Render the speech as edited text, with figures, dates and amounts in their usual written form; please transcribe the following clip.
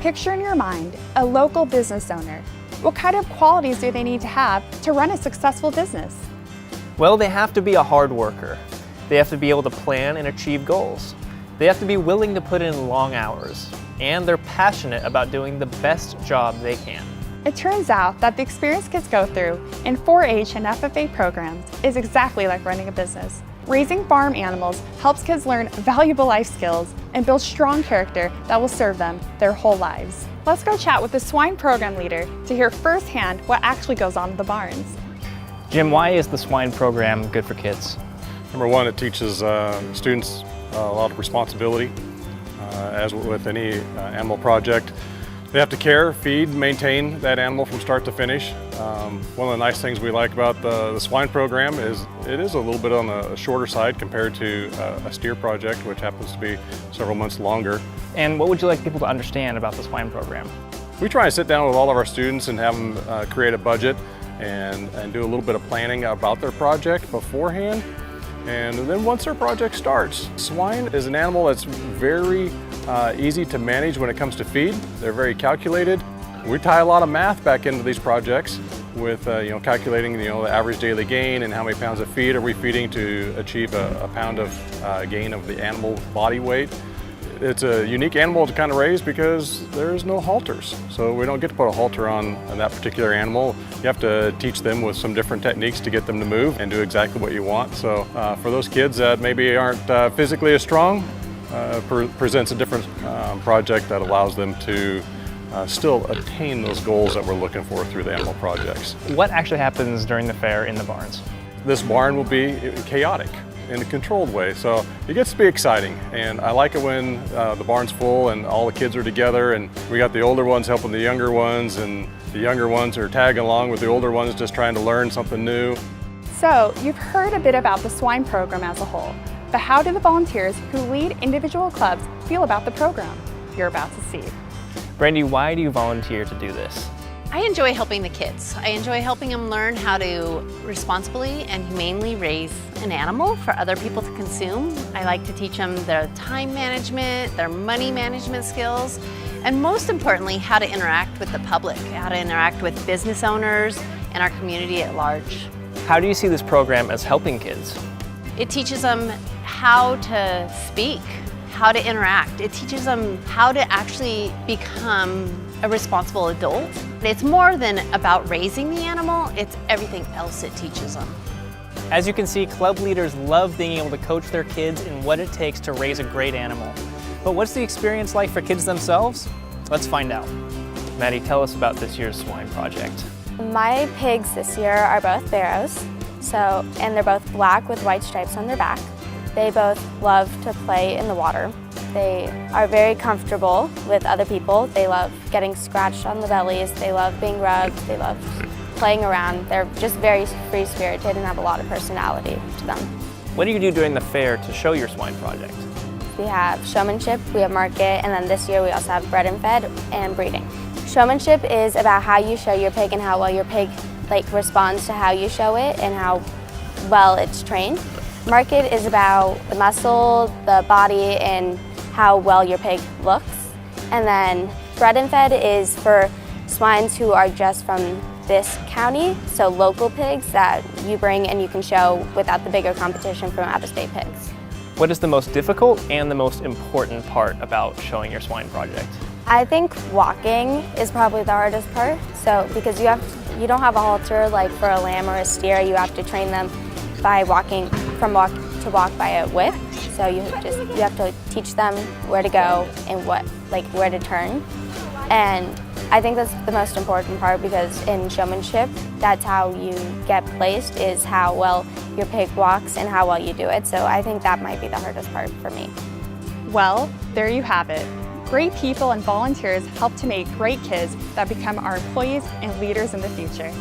Picture in your mind a local business owner. What kind of qualities do they need to have to run a successful business? Well, they have to be a hard worker. They have to be able to plan and achieve goals. They have to be willing to put in long hours. And they're passionate about doing the best job they can. It turns out that the experience kids go through in 4-H and FFA programs is exactly like running a business. Raising farm animals helps kids learn valuable life skills and build strong character that will serve them their whole lives. Let's go chat with the swine program leader to hear firsthand what actually goes on in the barns. Jim, why is the swine program good for kids? Number one, it teaches students a lot of responsibility. As with any animal project, they have to care, feed, maintain that animal from start to finish. One of the nice things we like about the swine program is it is a little bit on the shorter side compared to a steer project, which happens to be several months longer. And what would you like people to understand about the swine program? We try and sit down with all of our students and have them create a budget and do a little bit of planning about their project beforehand. And then once their project starts, swine is an animal that's very easy to manage when it comes to feed. They're very calculated. We tie a lot of math back into these projects with calculating the average daily gain and how many pounds of feed are we feeding to achieve a pound of gain of the animal body weight. It's a unique animal to kind of raise because there's no halters. So we don't get to put a halter on that particular animal. You have to teach them with some different techniques to get them to move and do exactly what you want. So for those kids that maybe aren't physically as strong, presents a different project that allows them to still attain those goals that we're looking for through the animal projects. What actually happens during the fair in the barns? This barn will be chaotic in a controlled way, so it gets to be exciting. And I like it when the barn's full and all the kids are together and we got the older ones helping the younger ones and the younger ones are tagging along with the older ones just trying to learn something new. So you've heard a bit about the swine program as a whole, but how do the volunteers who lead individual clubs feel about the program? You're about to see. Brandy, why do you volunteer to do this? I enjoy helping the kids. I enjoy helping them learn how to responsibly and humanely raise an animal for other people to consume. I like to teach them their time management, their money management skills, and most importantly, how to interact with the public, how to interact with business owners and our community at large. How do you see this program as helping kids? It teaches them how to speak, how to interact. It teaches them how to actually become a responsible adult. It's more than about raising the animal, it's everything else it teaches them. As you can see, club leaders love being able to coach their kids in what it takes to raise a great animal. But what's the experience like for kids themselves? Let's find out. Maddie, tell us about this year's swine project. My pigs this year are both barrows, and they're both black with white stripes on their back. They both love to play in the water. They are very comfortable with other people. They love getting scratched on the bellies. They love being rubbed. They love playing around. They're just very free-spirited and have a lot of personality to them. What do you do during the fair to show your swine project? We have showmanship, we have market, and then this year we also have bred and fed and breeding. Showmanship is about how you show your pig and how well your pig responds to how you show it and how well it's trained. Market is about the muscle, the body, and how well your pig looks. And then bred and fed is for swines who are just from this county, so local pigs that you bring and you can show without the bigger competition from out-of-state pigs. What is the most difficult and the most important part about showing your swine project? I think walking is probably the hardest part. So because you don't have a halter like for a lamb or a steer, you have to train them by walking from walk to walk by a whip. So you have to teach them where to go and where to turn. And I think that's the most important part because in showmanship, that's how you get placed, is how well your pig walks and how well you do it. So I think that might be the hardest part for me. Well, there you have it. Great people and volunteers help to make great kids that become our employees and leaders in the future.